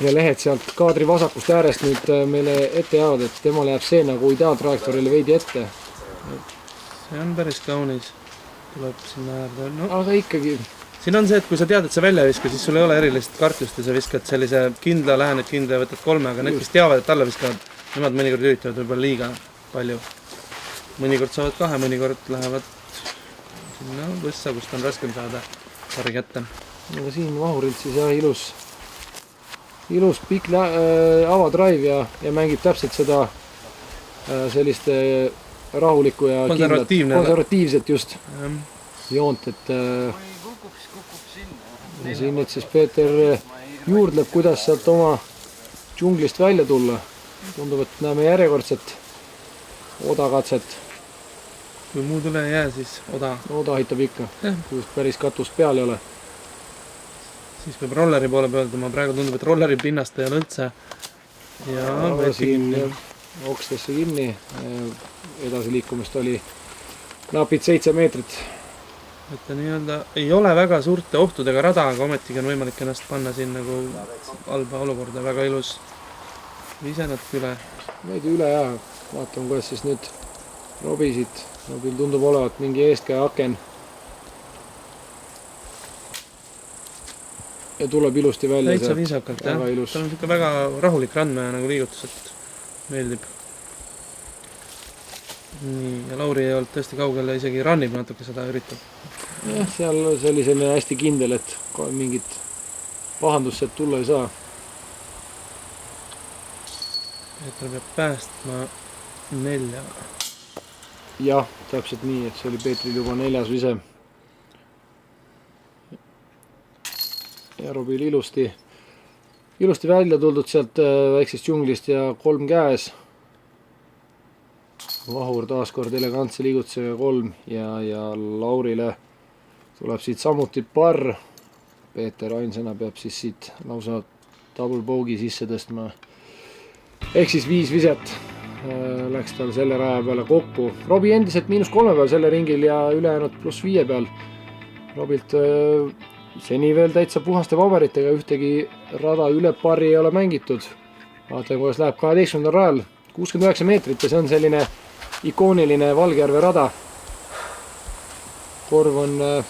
ja lehed sealt kaadri vasakust äärest nüüd meile ette jäävad, et temale jääb see nagu ideaaltrajektoorile veidi ette. See on päris kaunis. Tuleb sinna äärde. No, aga ikkagi. Siin on see, et kui sa tead, et sa välja viskad, siis sul ei ole erilist kartust ja sa viskad sellise kindla, lähened kindla ja võtad 3, aga need, kes teavad, et alla viskavad, nemad mõnikord üritavad võib-olla liiga palju. Mõnikord saavad 2, mõnikord lähevad sinna võssa, kust on raskem saada pari kätte. Ja siin Vahurilt siis jah, ilus pikk avadraiv ja mängib täpselt seda sellist rahulikku ja konservatiivset just joont, et ja siin nüüd siis Peeter juurdleb, kuidas sealt oma džunglist välja tulla. Tundub, et näeme järjekordset odakatset. Kui muud üle ei jää, siis Oda aitab ikka, kui just päris katust peal ei ole. Siis peab rolleri poole pöölduma. Praegu tundub, et rolleri pinnast ei ole üldse. Ja siin okstesse kinni. Edasi liikumist oli napid 7 meetrit. Et ta nii-öelda ei ole väga suurte ohtudega rada, aga ometigi on võimalik ennast panna siin nagu halba olukorda. Väga ilus ise natuke üle. Veidi üle ja vaatame, kuidas siis nüüd Robisid. Robil tundub olevat mingi eestkäe aken. Ja tuleb ilusti välja. Täitsa viisakalt, jah. Tal on siuke väga rahulik randmeja nagu liigutus, et meeldib. Nii, ja Lauri ei olnud tõesti kaugele, isegi rannib natuke seda üritab. Jah, seal oli selline hästi kindel, et mingit pahandust sealt tulla ei saa. Peeter peab päästma 4. Jah, täpselt nii, et see oli Peetril juba 4. vise. Ja Robil ilusti välja tuldud sealt väiksest džunglist ja 3 käes. Vahur taaskord elegantse liigutusega 3 ja Laurile tuleb siit samuti parr. Peeter ainsana peab siis siit lausa double bogey sisse tõstma. Ehk siis 5 viset läks tal selle raja peale kokku. Robi endiselt -3 peal selle ringil ja ülejäänud +5 peal. Robilt seni veel täitsa puhaste paberitega, ühtegi rada üle parri ei ole mängitud. Vaatame, kuidas läheb 12. rajal. 69 meetrit ja see on selline ikooniline Valgjärve rada. Korv on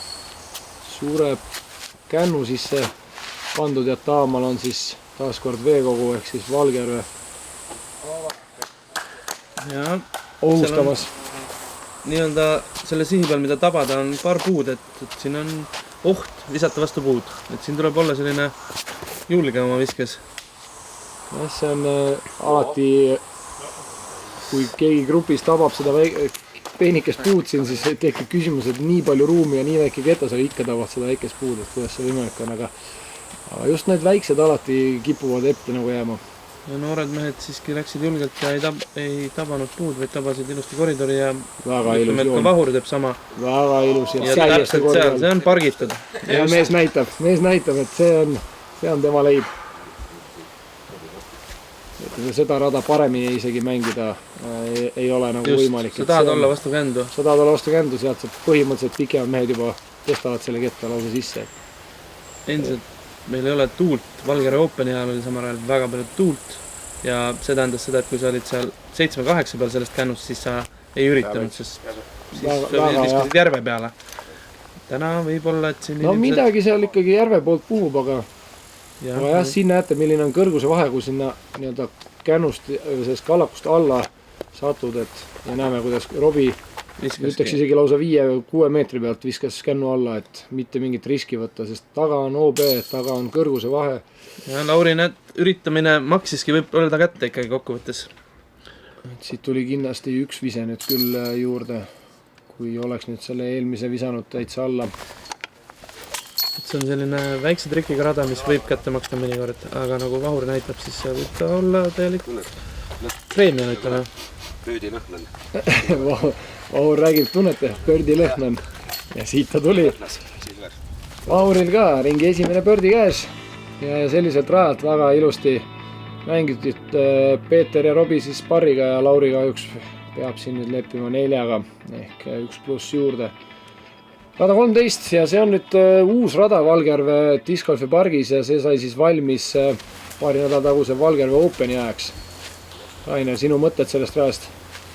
suure kännu sisse pandud ja taamal on siis taaskord veekogu ehk siis Valgjärve ja ohustamas. Nii-öelda selle sihi peal, mida tabada, on paar puud, et siin on oht visata vastu puud. Et siin tuleb olla selline julge oma viskes. Ja, see on alati, kui keegi grupis tabab seda peenikest puud siin, siis tekib küsimus, et nii palju ruumi ja nii väike ketas, aga ikka tabab seda väikest puud, et kuidas see võimalik on, aga just need väiksed alati kipuvad ette nagu jääma. Ja noored mehed siiski läksid julgelt ja ei tabanud puud, vaid tabasid ilusti koridori ja väga ilus joon. Ka Vahur teeb sama. Väga ilus. Ja täpselt seal, see on pargitud. Ja mees näitab, et see on tema leib. Seda rada paremini isegi mängida ei ole nagu just, võimalik. Sa tahad olla vastu kändu. Sa tahad olla vastu kändu, sealt saab põhimõtteliselt pikemad mehed juba tõstavad selle ketta lausa sisse. Endiselt meil ei ole tuult. Valgjärve Openi ajal oli samal ajal väga palju tuult ja see tähendas seda, et kui sa olid seal 7-8 peal sellest kännust, siis sa ei üritanud, sest siis viskasid järve peale. Täna võib olla, et siin midagi seal ikkagi järve poolt puhub, aga jah, siin näete, milline on kõrguse vahe, kui sinna nii-öelda kännust, sellest kallakust alla satud, ja näeme, kuidas Robi ütleks isegi lausa 5-6 meetri pealt viskas kännu alla, et mitte mingit riski võtta, sest taga on OB, taga on kõrguse vahe. Ja Lauri, üritamine maksiski võib öelda kätte ikkagi kokkuvõttes. Siit tuli kindlasti 1 vise nüüd küll juurde, kui oleks nüüd selle eelmise visanud täitsa alla. See on selline väikse trikiga rada, mis võib kätte maksta mõnikord, aga nagu Vahur näitab, siis see võib ta olla täielik preemia, ütleme. Pöödi lõhnan. Vahur räägib, tunnete, pördi lõhnan. Ja siit ta tuli. Vahuril ka ringi esimene pördi käes. Ja selliselt rajalt väga ilusti mängitud Peeter ja Robi siis parriga ja Lauri kahjuks peab siin nüüd leppima 4-ga ehk 1+ juurde. Rada 13 ja see on nüüd uus rada Valgjärve discgolfi pargis ja see sai siis valmis paari nädala taguse Valgjärve Openi ajaks. Rainer, sinu mõtted sellest rajast?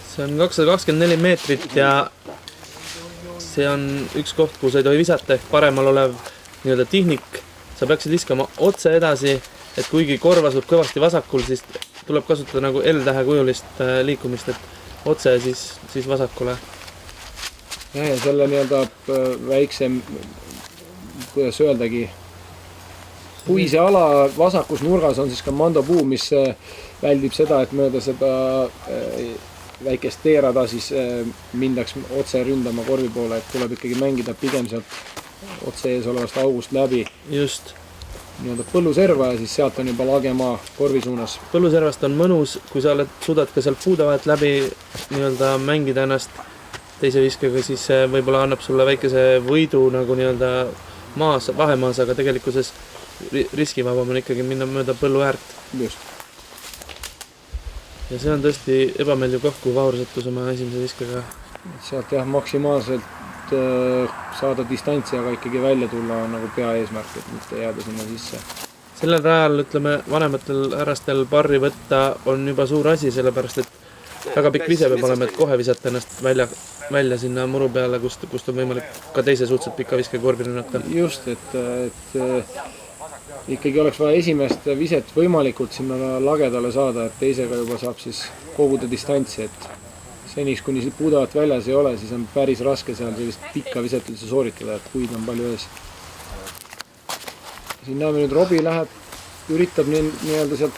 See on 224 meetrit ja see on üks koht, kuhu sa ei tohi visata ehk paremal olev nii-öelda tihnik. Sa peaksid viskama otse edasi, et kuigi korv asub kõvasti vasakul, siis tuleb kasutada nagu L-tähe kujulist liikumist, et otse siis vasakule. Ja selle nii-öelda väiksem, kuidas öeldagi, puise ala vasakus nurgas on siis ka mandopuu, mis väldib seda, et mööda seda väikest teerada siis mindaks otse ründama korvi poole, et tuleb ikkagi mängida pigem sealt otse ees olevast august läbi. Just. nii-öelda põlluserva ja siis sealt on juba lagemaa korvi suunas. Põlluservast on mõnus, kui sa suudad ka sealt puudavahet läbi nii-öelda mängida ennast teise viskega, siis see võib-olla annab sulle väikese võidu nagu nii-öelda maas, vahemaas, aga tegelikkuses riskivabam on ikkagi minna mööda põllu äärt. Just. Ja see on tõesti ebameeldiv koht, kui Vahur sattus oma esimese viskega. Sealt jah, maksimaalselt saada distantsi, aga ikkagi välja tulla on nagu peaeesmärk, et mitte jääda sinna sisse. Sellel rajal, ütleme, vanematel härrastel barri võtta on juba suur asi, sellepärast et väga pikk vise peab olema, et kohe visata ennast välja sinna muru peale, kust on võimalik ka teise suhteliselt pika viske korvi rünnata. Just, et ikkagi oleks vaja esimest viset võimalikult sinna lagedale saada, et teisega juba saab siis koguda distantsi, et seniks, kuni puudavat väljas ei ole, siis on päris raske seal sellist pikka viset üldse sooritada, et puid on palju ees. Siin näeme nüüd Robbie üritab nii-öelda sealt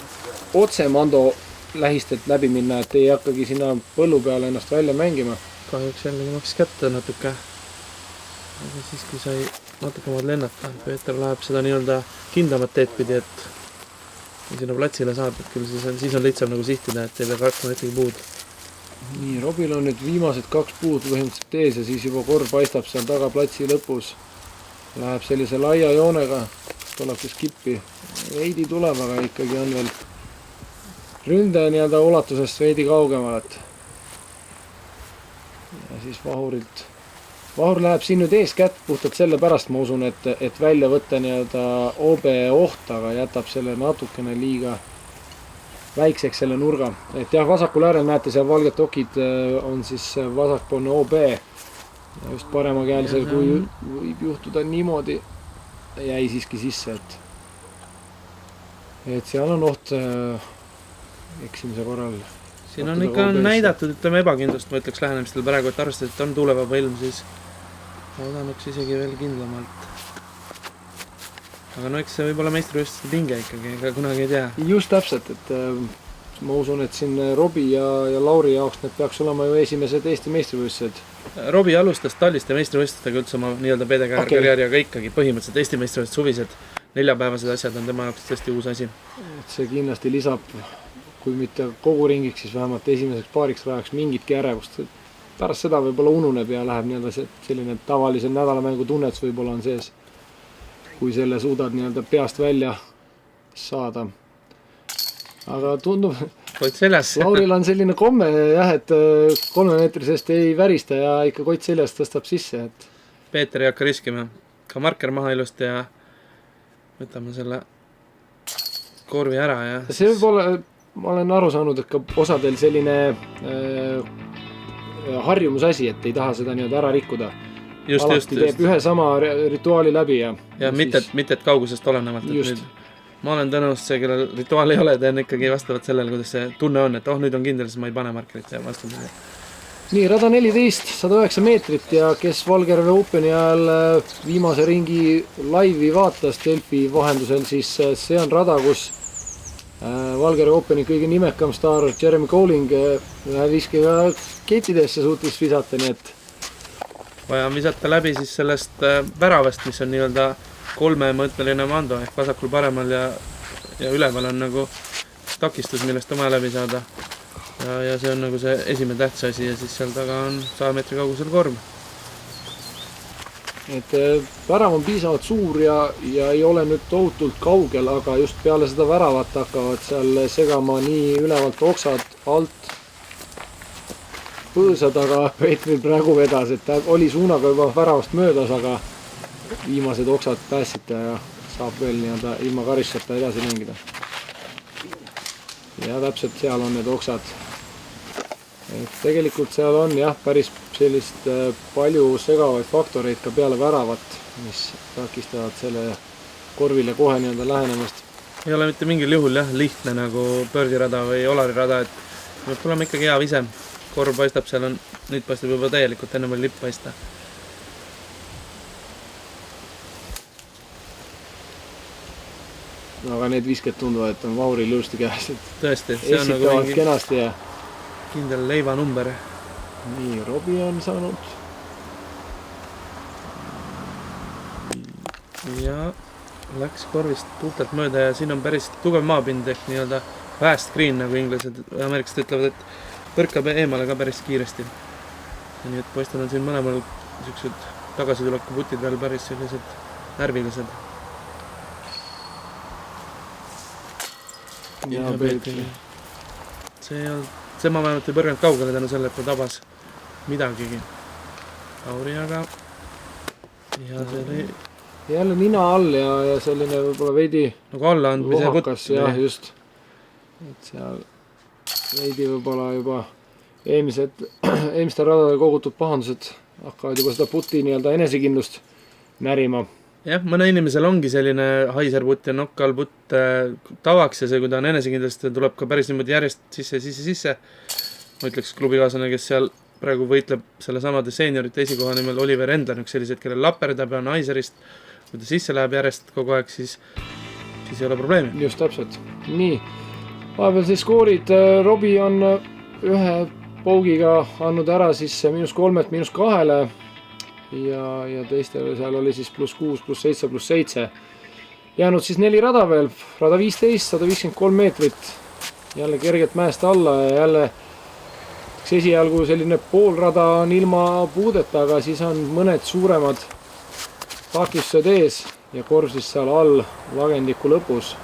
otse Mando lähistelt läbi minna, et ei hakkagi sinna põllu peale ennast välja mängima. Kahjuks jällegi maksis kätte natuke. Aga siis, kui sai natuke maad lennata, Peeter läheb seda nii-öelda kindlamat teed pidi, et kui sinna platsile saab, et küll siis on lihtsam nagu sihtida, et ei pea kartma ühtegi puud. Nii, Robil on nüüd viimased 2 puud põhimõtteliselt ees ja siis juba korv paistab seal taga platsi lõpus. Läheb sellise laia joonega, tuleb siis kippi. Veidi tuleb, aga ikkagi on veel ründe nii-öelda ulatusest veidi kaugemal. Ja siis Vahur läheb siin nüüd eeskätt puhtalt selle pärast, ma usun, et välja võtta nii-öelda OB oht, aga jätab selle natukene liiga väikseks selle nurga. Et jah, vasakul äärel näete, seal valged okid on siis vasakpoolne OB. Ja just paremakäelisel, kui võib juhtuda niimoodi, jäi siiski sisse, et seal on oht eksimise korral. Siin on ikka näidatud, ütleme ebakindlust, ma ütleks lähenemistel praegu, et arvestades, et on tuulevaba ilm, siis odanuks isegi veel kindlamalt. Aga no eks see võib olla meistrivõistluste pinge ikkagi, ega kunagi ei tea. Just täpselt, et ma usun, et siin Robbie ja Lauri jaoks need peaks olema ju esimesed Eesti meistrivõistlused. Robbie alustas talliste meistrivõistlustega üldse oma nii-öelda PDK-karjääri, aga ikkagi põhimõtteliselt Eesti meistrivõistlused suvised 4-päevased asjad on tema jaoks tõesti uus asi. Et see kindlasti lisab, kui mitte kogu ringiks, siis vähemalt esimeseks paariks rajaks mingitki ärevust. Pärast seda võib-olla ununeb ja läheb nii-öelda selline tavalise nädalamängu tunnetus võib-olla on sees, kui selle suudad nii-öelda peast välja saada. Aga tundub, Lauril on selline komme jah, et 3-meetrisest ei värista ja ikka kott seljast tõstab sisse. Et Peeter ei hakka riskima. Ka marker maha ilusti ja võtame selle korvi ära. Ja see võib-olla, ma olen aru saanud, et ka osadel selline harjumusasi, et ei taha seda nii-öelda ära rikkuda. Alati teeb ühe sama rituaali läbi ja siis mitte et kaugusest olenevalt. Ma olen tõenäoliselt see, kellel rituaal ei ole, teen ikkagi vastavalt sellele, kuidas see tunne on, et nüüd on kindel, siis ma ei pane markerit ja vastavalt. Nii, rada 14, 109 meetrit ja kes Valgjärve Openi ajal viimase ringi laivi vaatas Delfi vahendusel, siis see on rada, kus Valgjärve Openi kõige nimekam staar Jeremy Cowling ühe viskega kettidesse suutis visata, nii et vaja on visata läbi siis sellest väravast, mis on nii-öelda 3-mõõtmeline Mando ehk vasakul paremal ja üleval on nagu takistus, millest on vaja läbi saada. Ja see on nagu see esimene tähtsa asi ja siis seal taga on 100 meetri kaugusel korv. Et värav on piisavalt suur ja ei ole nüüd tohutult kaugel, aga just peale seda väravat hakkavad seal segama nii ülevalt oksad, alt põõsad, aga Peetril praegu vedas, et ta oli suunaga juba väravast möödas, aga viimased oksad pääsita ja saab veel nii-öelda ilma karistata edasi mängida. Ja täpselt seal on need oksad. Et tegelikult seal on jah, päris sellist palju segavaid faktoreid ka peale väravat, mis takistavad selle korvile kohe nii-öelda lähenemast. Ei ole mitte mingil juhul jah, lihtne nagu pöördirada või olarirada, et peab tulema ikkagi hea vise. Korv paistab, seal on, nüüd paistab juba täielikult, enne oli lipp paista. Aga need visked tunduvad, et on Vahuril ilusti käes. Tõesti, see on nagu mingi kenasti ja kindel leivanumber. Nii, Robbie on saanud. Ja läks korvist puhtalt mööda ja siin on päris tugev maapind ehk nii-öelda fast green, nagu inglased või ameeriklased ütlevad, et põrkab eemale ka päris kiiresti. Nii et poistel on siin mõlemal niisugused tagasituleku putid veel päris sellised närvilised. Ja Peeter. See ma vähemalt ei põrganud kaugele tänu selle, et ta tabas midagigi. Lauri aga. Ja see oli jälle nina all ja selline võib-olla veidi nagu alla andmise lohakas, jah, just. Et seal veidi võib-olla juba eelmistel radadel kogutud pahandused hakkavad juba seda puti nii-öelda enesekindlust närima. Jah, mõne inimesel ongi selline haiserputt ja nokkal putt tavaks ja see, kui ta on enesekindlasti, tuleb ka päris niimoodi järjest sisse. Ma ütleks klubikaaslane, kes seal praegu võitleb selle samade seeniorite esikoha nimel Oliver Endler, üks sellised, kellel laperdab ja on haiserist. Kui ta sisse läheb järjest kogu aeg, siis ei ole probleemi. Just täpselt. Nii, vahepeal siis skoorid. Robbie on ühe paugiga andnud ära siis -3-lt -2 ja teistel seal oli siis +6, +7, +7. Jäänud siis 4 rada veel. Rada 15, 153 meetrit. Jälle kergelt mäest alla ja jälle esialgu selline poolrada on ilma puudeta, aga siis on mõned suuremad takistused ees ja korv siis seal all lagendiku lõpus.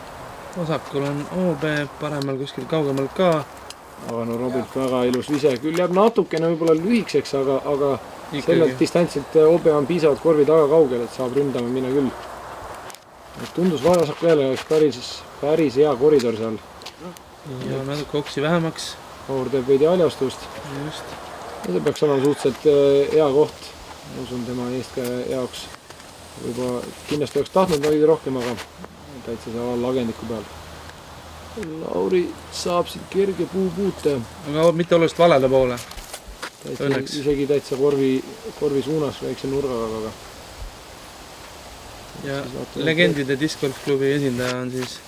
Vasakul on OB, paremal kuskil kaugemal ka. Aga no Robilt väga ilus vise. Küll jääb natukene võib-olla lühikseks, aga sellelt distantsilt OB on piisavalt korvi taga kaugel, et saab ründama minna küll. Tundus vasaku jälle päris hea koridor seal. Ja natuke oksi vähemaks. Vaur teeb veidi haljastust. Just. Ja see peaks olema suhteliselt hea koht. Usun tema eestkäe jaoks. Võib-olla kindlasti oleks tahtnud veidi rohkem, aga täitsa seal lagendiku peal. Lauri saab siit kerge puute. Aga mitte oluliselt valele poole. Isegi täitsa korvi suunas väikse nurgaga. Aga... Ja legendide discgolfklubi esindaja on siis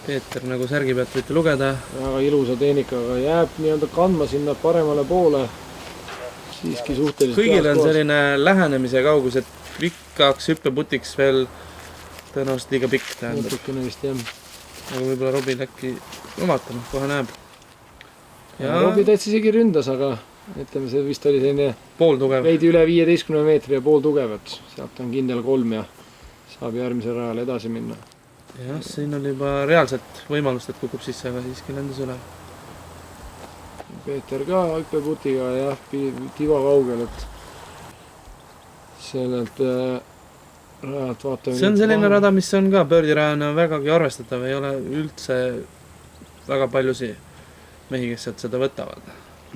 Peeter, nagu särgi pealt võite lugeda. Väga ilusa tehnikaga jääb nii-öelda kandma sinna paremale poole. Siiski suhteliselt kõigil on selline lähenemise kaugus, et pikaks hüppeputiks veel tõenäoliselt liiga pikk tähendab. Natukene vist jah. Aga võib-olla Robil äkki vaatame, kohe näeb. Ja... Robi täitsa isegi ründas, aga ütleme, see vist oli selline pooltugev. Veidi üle 15 meetri ja pooltugevat. Sealt on kindel 3 ja saab järgmisel rajal edasi minna. Jah, siin oli juba reaalselt võimalust, et kukub sisse, aga siiski lendas üle. Peeter ka hüppeputiga jah, tiba kaugel, et sellelt rajalt vaatame. See on selline rada, mis on ka pöördirajana vägagi arvestatav, ei ole üldse väga paljusi mehi, kes sealt seda võtavad.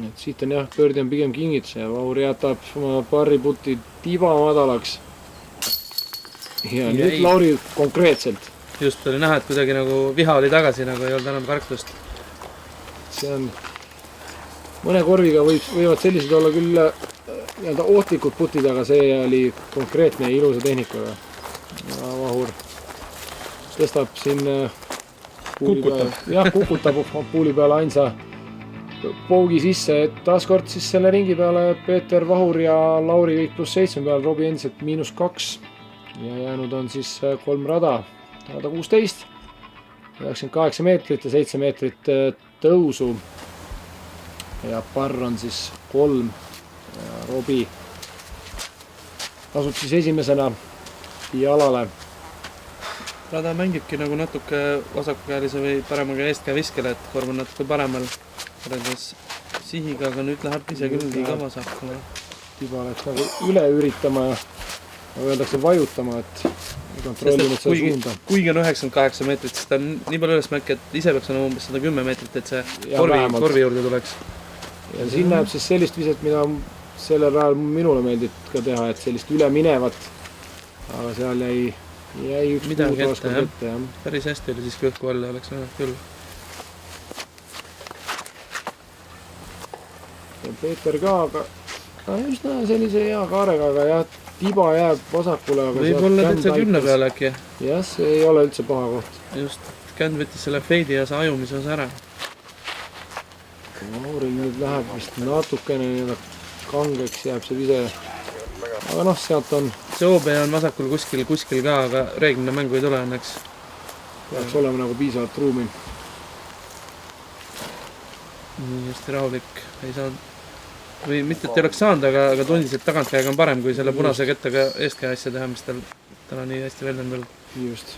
Et siit on jah, pöördi on pigem kingitus ja Vaur jätab oma parriputi tiba madalaks. Ja nüüd Lauri konkreetselt. Just oli näha, et kuidagi nagu viha oli tagasi, nagu ei olnud enam karklust. See on... Mõne korviga võivad sellised olla küll ohtlikud putid, aga see oli konkreetne ja ilusa tehnikaga. Ja Vahur tõstab siin kukutab puuli peale ainsa paugi sisse, et taaskord siis selle ringi peale Peeter, Vahur ja Lauri kõik +7 peal, Robi endiselt -2 ja jäänud on siis 3 rada. Rada 16, 98 meetrit ja 7 meetrit tõusu ja parr on siis 3 ja Robi asub siis esimesena jalale. Rada mängibki nagu natuke vasakukäelise või paremaga eestkäe viskele, et korv on natuke paremal võrreldes sihiga, aga nüüd läheb ise küll liiga vasakule. Tiba läks nagu üle üritama ja öeldakse vajutama, et kontrollinud seda suunda. Kuigi on 98 meetrit, siis ta on nii palju ülesmäkki, et ise peaks olema umbes 110 meetrit, et see korvi juurde tuleks. Ja siin näeb siis sellist viset, mida sellel rajal minule meeldib ka teha, et sellist üle minevat, aga seal jäi üks midagi ette. Päris hästi oli siis kõhku alla, oleks näinud küll. Ja Peeter ka, aga just näe sellise hea kaarega, aga jah, tiba jääb vasakule. Võib-olla täitsa 10 peale äkki. Jah, see ei ole üldse paha koht. Just, känd võttis selle feidi ja see ajumise osa ära. Lauril nüüd läheb vist natukene kangeks, jääb see vise aga noh, sealt on, see OB on vasakul kuskil ka, aga reeglina mängu ei tule õnneks. peaks olema nagu piisavalt ruumi. Nii hästi rahulik, ei saanud. Või mitte, et ei oleks saanud, aga tundis, et tagantkäega on parem, kui selle punase kettaga eestkäe asja teha, mis tal on nii hästi välja on veel. Just.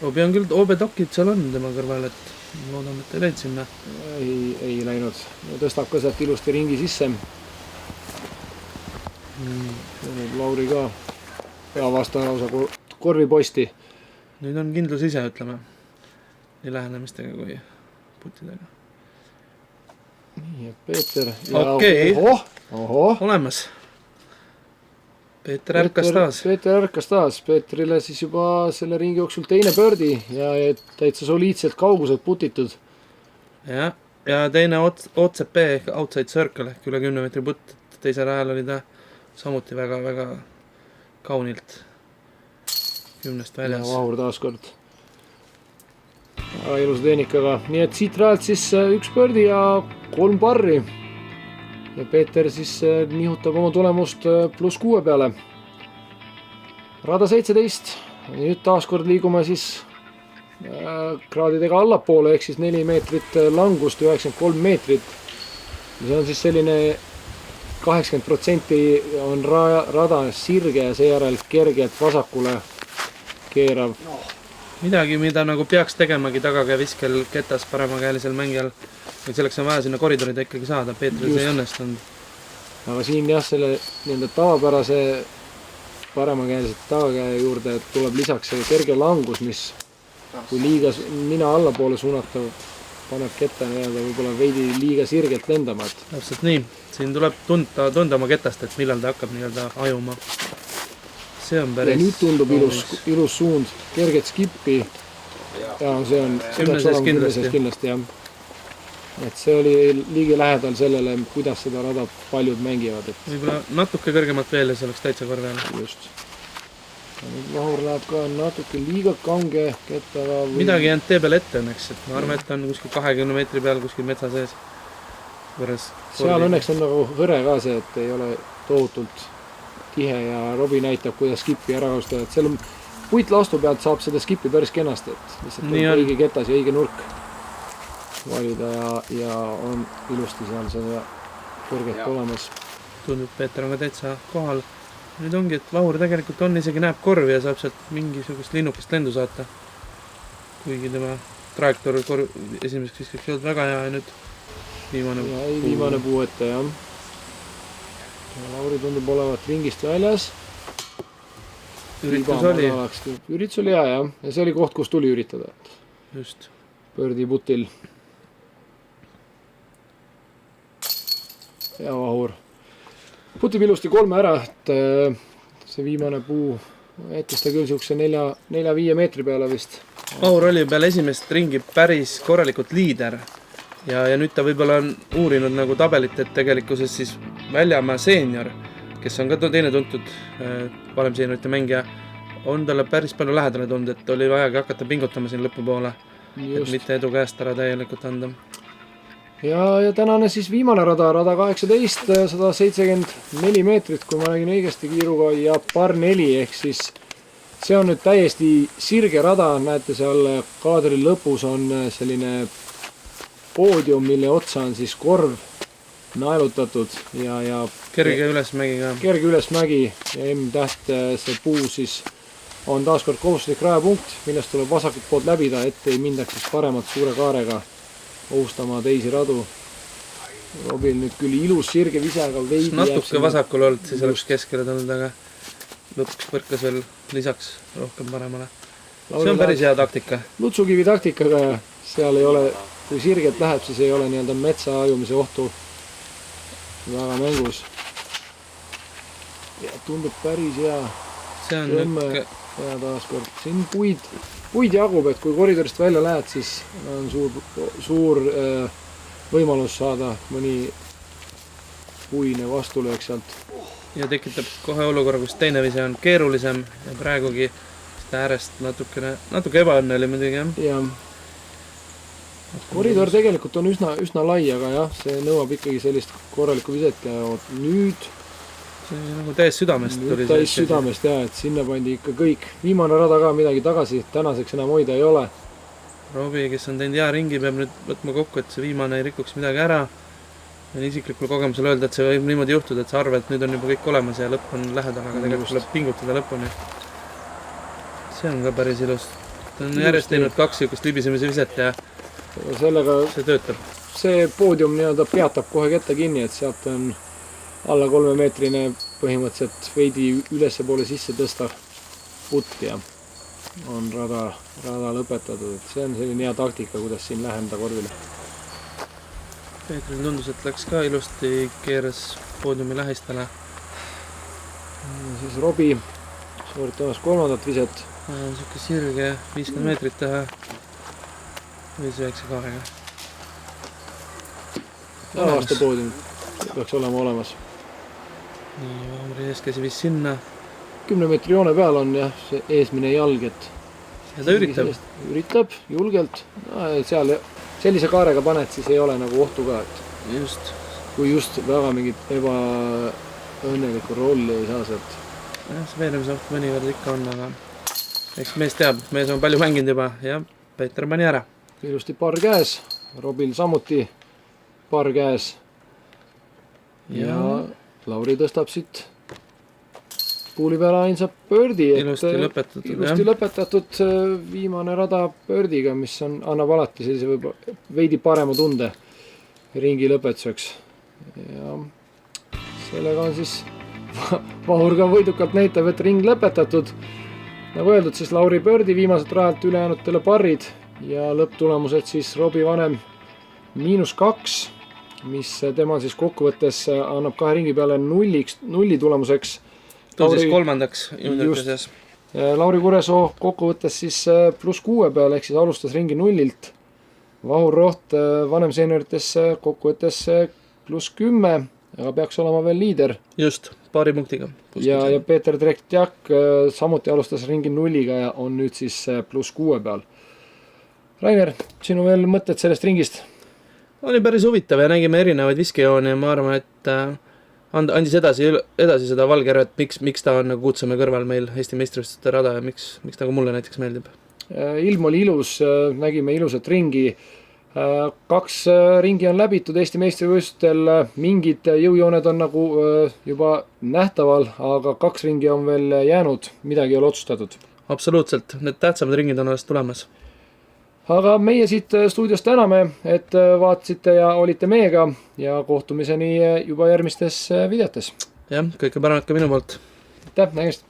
OB on küll, OB dokid seal on tema kõrval, et loodan, et ei läinud sinna. Ei läinud. Tõstab ka sealt ilusti ringi sisse. Lauri ka ja vastu lausa korviposti. Nüüd on kindlus ise, ütleme. Nii lähenemistega kui puttidega. Nii, et Peeter. Okei. Oho. Olemas. Peeter ärkas taas. Peeter ärkas taas. Peetrile siis juba selle ringi jooksul teine pördi ja täitsa soliidselt kauguselt putitud. Ja teine OCP ehk outside circle ehk üle 10 meetri putt. Teisel ajal oli ta samuti väga-väga kaunilt 10-st väljas. Ja Vahur taas kord. Väga ilusa tehnikaga. Nii et siit rajalt siis üks pördi ja 3 parri. Ja Peeter siis nihutab oma tulemust +6 peale. Rada 17. Nüüd taas kord liigume siis kraadidega allapoole ehk siis 4 meetrit langust, 93 meetrit. See on siis selline 80% on rada sirge ja seejärel kergelt vasakule keerav. Midagi, mida nagu peaks tegemagi tagakäe viskel ketas paremakäelisel mängijal. Selleks on vaja sinna koridorida ikkagi saada. Peetril see ei õnnestunud. Aga siin jah, selle tavapärase paremakäeliselt tagakäe juurde tuleb lisaks see kerge langus, mis kui liiga nina allapoole suunatav paneb ketta võib-olla veidi liiga sirgelt lendama. Täpselt nii. Siin tuleb tunda oma ketast, et millal ta hakkab ajuma. See on päris... Ja nüüd tundub ilus suund, kerget skippi. Ja see on 10 kindlasti jah. Et see oli liigi lähedal sellele, kuidas seda rada paljud mängivad. Võib-olla natuke kõrgemalt veel ja see oleks täitsa korvel. Just. Nüüd Vahur läheb ka natuke liiga kange kettaga. Midagi jäänud tee peal ette õnneks, et ma arvan, et on kuskil 20 meetri peal kuskil metsa sees. Seal õnneks on nagu hõre ka see, et ei ole tohutult tihe ja Robi näitab, kuidas skippi ära kasutada. Et seal puitlastu pealt saab seda skippi päris kenasti, et lihtsalt õige ketas ja õige nurk valida ja on ilusti seal seda kõrget olemas. Tundub, Peeter on ka täitsa kohal. Nüüd ongi, et Vahur tegelikult on isegi näeb korvi ja saab sealt mingisugust linnukest lendu saata. Kuigi tema trajektoor esimeseks viskaks ei olnud väga hea ja nüüd viimane puu ette, jah. Lauri tundub olevat ringist väljas. Üritus oli hea, jah. Ja see oli koht, kus tuli üritada. Just. Pördi putil. Ja Vahur. Putib ilusti 3 ära, et see viimane puu jättis ta küll siukse 4-5 meetri peale vist. Vahur oli peale esimest ringi päris korralikult liider. Ja nüüd ta võib-olla on uurinud nagu tabelit, et tegelikkuses siis Väljamäe seenior, kes on ka teine tuntud varem seeniorite mängija, on talle päris palju lähedale tulnud, et oli vajagi hakata pingutama siin lõpupoole, et mitte edu käest ära täielikult anda. Ja tänane siis viimane rada 18, 174 meetrit, kui ma nägin õigesti kiiruga ja par 4, ehk siis see on nüüd täiesti sirge rada, näete seal kaadri lõpus on selline poodium, mille otsa on siis korv naelutatud ja kerge ülesmägi ka. Kerge ülesmägi ja M-täht, see puu siis on taaskord kohustuslik rajapunkt, millest tuleb vasakult poolt läbida, et ei mindaks siis paremalt suure kaarega ohustama teisi radu. Robil nüüd küll ilus sirge vise, aga veidi natuke vasakul olnud, siis oleks keskele tulnud, aga lõpuks põrkas veel lisaks rohkem paremale. See on päris hea taktika. Lutsukivi taktikaga ja seal ei ole, kui sirgelt läheb, siis ei ole nii-öelda metsa ajumise ohtu väga mängus. Ja tundub päris hea. See on nüüd ja taaskord. Siin puid jagub, et kui koridorist välja lähed, siis on suur võimalus saada mõni puine vastulöök sealt. Ja tekitab kohe olukorra, kus teine vise on keerulisem ja praegugi seda äärest natuke ebaõnne oli muidugi. Ja koridor tegelikult on üsna lai, aga jah, see nõuab ikkagi sellist korralikku viset ja nüüd see nagu täies südamest tuli. Täis südamest jah, et sinna pandi ikka kõik. Viimane rada ka midagi tagasi, tänaseks enam hoida ei ole. Robbie, kes on teinud hea ringi, peab nüüd võtma kokku, et see viimane ei rikuks midagi ära. Ja isiklikul kogemusel öelda, et see võib niimoodi juhtuda, et sa arvad, et nüüd on juba kõik olemas ja lõpp on lähedal, aga tegelikult tuleb pingutada lõpuni. See on ka päris ilus. Ta on järjest teinud 2 sihukest libisemise viset ja sellega see töötab. See poodium nii-öelda peatab kohe ketta kinni, et sealt on alla 3 meetrine põhimõtteliselt veidi ülesse poole sisse tõstav putt ja on rada lõpetatud. Et see on selline hea taktika, kuidas siin läheneda korvile. Peetril tundus, et läks ka ilusti, keeras poodiumi lähistele. Siis Robbie sooritamas 3. viset. Siuke sirge 50 meetrit teha 5-9 kaarega. Aasta poodium peaks olema olemas. Nii, Vaamri ees käsi viis sinna. 10 meetri joone peal on jah, see eesmine jalg, et ja ta üritab. Üritab julgelt. Seal sellise kaarega paned, siis ei ole nagu ohtu ka, et Just. kui just väga mingit ebaõnnelikku rolli ei saa sealt. See veerimise oht mõnikord ikka on, aga eks mees teab, mees on palju mänginud juba ja Peeter pani ära. Ilusti par käes, Robil samuti par käes. Ja Lauri tõstab siit puuli peale ainsa pördi. Ilusti lõpetatud viimane rada pördiga, mis annab alati sellise võib veidi parema tunde ringi lõpetuseks. Ja sellega on siis Vahur ka võidukalt näitab, et ring lõpetatud. Nagu öeldud, siis Lauri pördi viimaselt rajalt ülejäänutele parrid ja lõpptulemused siis Robbie vanem -2, mis tema siis kokkuvõttes annab 2 ringi peale nulli tulemuseks. Tõusis 3. juniorite seas. Lauri Kuresoo kokkuvõttes siis +6 peale, ehk siis alustas ringi nullilt. Vahur Roht vanem seeniorites kokkuvõttes +10, aga peaks olema veel liider. Just, paari punktiga. Ja Peeter Trektjak samuti alustas ringi nulliga ja on nüüd siis +6 peal. Rainer, sinu veel mõtted sellest ringist? Oli päris huvitav ja nägime erinevaid viskejooni ja ma arvan, et andis edasi seda Valgervet, miks ta on nagu Kuutsamäe kõrval meil Eesti meistrivõistluste rada ja miks ta ka mulle näiteks meeldib. Ilm oli ilus, nägime ilusat ringi. 2 ringi on läbitud Eesti meistrivõistlustel, mingid jõujooned on nagu juba nähtaval, aga 2 ringi on veel jäänud, midagi ei ole otsustatud. Absoluutselt, need tähtsamad ringid on alles tulemas. Aga meie siit stuudiost täname, et vaatasite ja olite meiega ja kohtumiseni juba järgmistes videotes. Jah, kõike paremat ka minu poolt. Aitäh, nägemist!